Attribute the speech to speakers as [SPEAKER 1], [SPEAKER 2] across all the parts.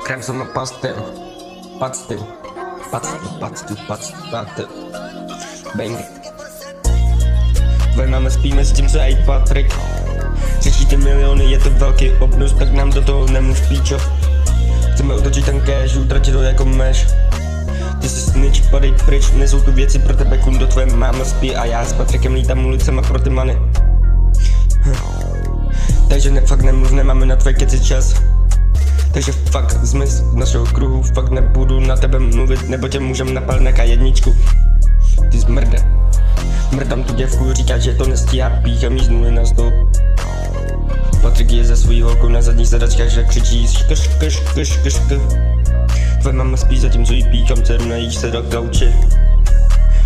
[SPEAKER 1] Kremsel na pastel. Pastel. Bang. Máme spíme s tím, co aj Patrik. Řešíte miliony, je to velký obnus, tak nám do toho nemluv píčo. Chceme otočit ten cash, utratit to jako meš. Ty jsi snitch, padej pryč, nejsou tu věci pro tebe, kundo, tvoje máma spí a já s Patrikem lítám ulicema pro ty many. Takže fakt nemluv, nemáme na tvoje keci čas. Takže fakt zmiz z našeho kruhu, fakt nebudu na tebe mluvit, nebo tě můžem napalit na K1. Ty zmrde. Mrdám tu děvku, říká, že to nestíhá, píchám jí z nuly na stůl. Patrik je ze svojí holkou na zadních sedačkách, že křičí šk. Tvoje mama spí, zatímco jí píchám dceru, najíš se do gauče.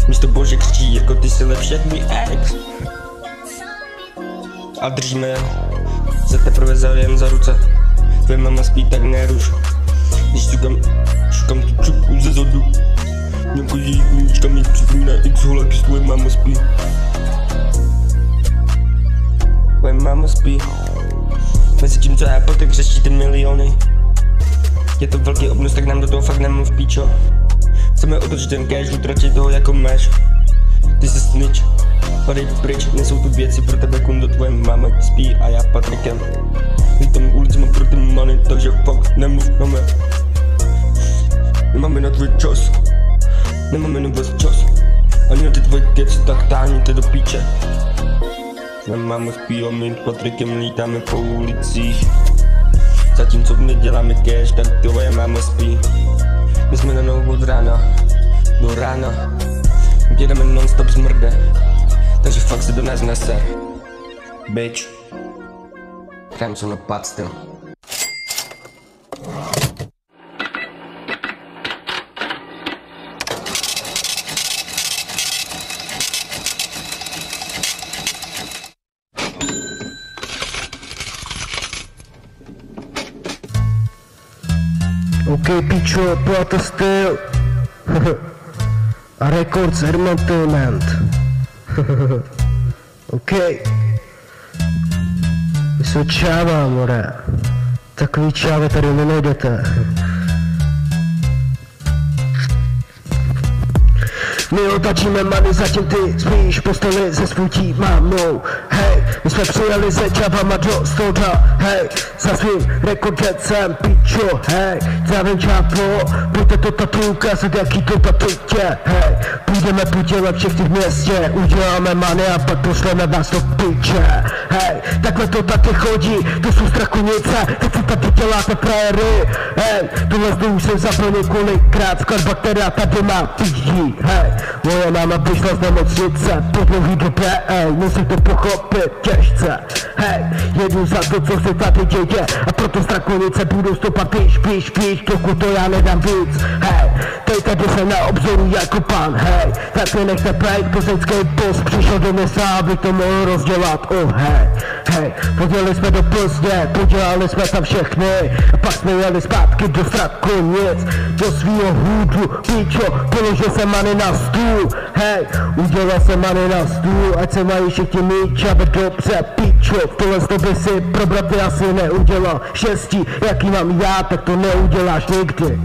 [SPEAKER 1] Místo bože křičí, jako ty si lepší jak můj ex. A držíme se teprve jen za ruce. Tvoje mama spí, tak neruš. Když šukám tu čupku ze zodu. Němko její kníčka mi připomíná x holek, že tvoje máma spí. Tvoje máma spí. Mezi tím, co já Patrik řeší ty miliony. Je to velký obnus, tak nám do toho fakt nemluv píčo. Chceme otočit ten cash, utratit toho jako meš. Ty jsi snitch, padej pryč, nejsou tu věci pro tebe, kundo, tvoje máma spí a já Patrikem lítám ulicema pro ty many, takže fakt nemluv na mě. Nemáme na tvůj čas, nemáme na vás čas, ani na ty tvoje keci, tak táhněte do píče. Tvoje máma spí a my s Patrikem lítáme po ulicích. Zatímco my děláme cash, tak tvoje máma spí. My jsme na nohu od rána do rána. Jedeme non-stop zmrde, takže fakt se do nás neser. Bitch. Kremsel na pastel.
[SPEAKER 2] OK, pičo, to styl. A Records Entertainment. OK. Vy jsou čáva, more. Takový čáva tady nenajdete. My otačíme many, zatím ty spíš posteli se svůj mámou. Hej, my jsme přijeli se čavama do Stolda. Hej, za svým rekordecem, pičo. Hej, zdravím čávo, pojďte to tatu ukázat, jaký to tatutě. Hej, půjdeme podělat všechny v městě, uděláme many a pak pošleme vás do piče. Hej, takhle to taky chodí, to jsou strakonice, teď si tady děláte frajery. Hej, tohle zdu už jsem zapl několikrát, skladba, která tady má píždí. Hej, moje máma přišla z nemocnice po dlouhý době, musím to pochopit těžce. Hej, jedu za to, co se tady děje, a proto strakonice budou stopat píš, dokud to já nedám víc. Hej, teď tady jsem na obzoru jako pan, hej, tak mi nechte bejt, plzeňský boss přišel do města, aby to mohl rozdělat, hej, podjeli jsme do Plzně, podělali jsme tam všechny, a pak jsme jeli zpátky do Strakonic, do svýho hůdu, píčo, položil jsem many na stůl, hej, udělal jsem many na stůl, ať se mají všichni mít čabe dobře, píčo, tohle z by si pro braty asi neudělal, štěstí, jaký mám já, tak to neuděláš nikdy.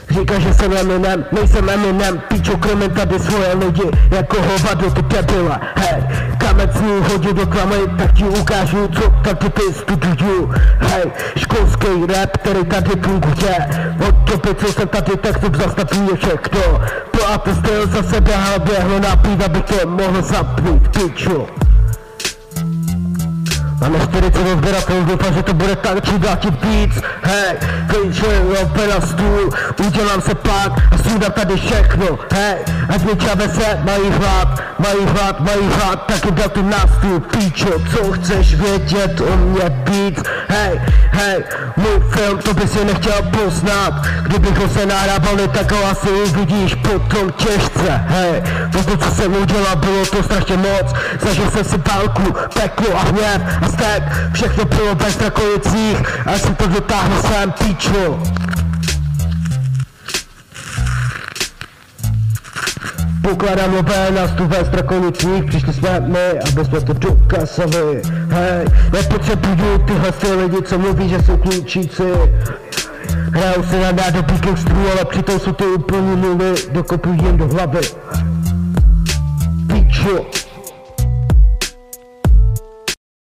[SPEAKER 2] Říká, že jsem Eminem, nejsem Eminem, píčo, kromím tady svoje lidi, jako hovado ty debile, hej, kamec mi hodí do klamy, tak ti ukážu, co tady ty studuju, hej, školský rap, který tady funguje, od doby, co jsem tady, tak to zastavuje všechno, to a to styl zase běhlo na pít, abych to mohl zapnout, píčo. Máme 40 odběratelů, doufám, že to bude tak či dát ti víc. Hej, klíčuji opět na stůl, udělám se pak a sudám tady všechno. Hej, ať mi čave se mají hlad, tak jim dal tu na stůl, píčo, co chceš vědět o mě víc. Hej, můj film, to bys je nechtěl poznat, kdybych ho se nahrávali, tak ho asi uvidíš potom těžce. Hej, to, co jsem udělal, bylo to strašně moc, zažil jsem si válku, peklo a hněv a stek, všechno bylo bez Strakonicích, až jsem to dotáhl sem, píčo. Pokládám nové na stůl ve strakonicích, přišli jsme my, aby jsme to dokázali. Hej, nepotřebuju tyhle ty lidi, co mluví, že jsou klučíci. Hrajou se na nádobí gangstrů, ale přitom jsou to úplný nuly, dokopují jen do hlavy. Pičo.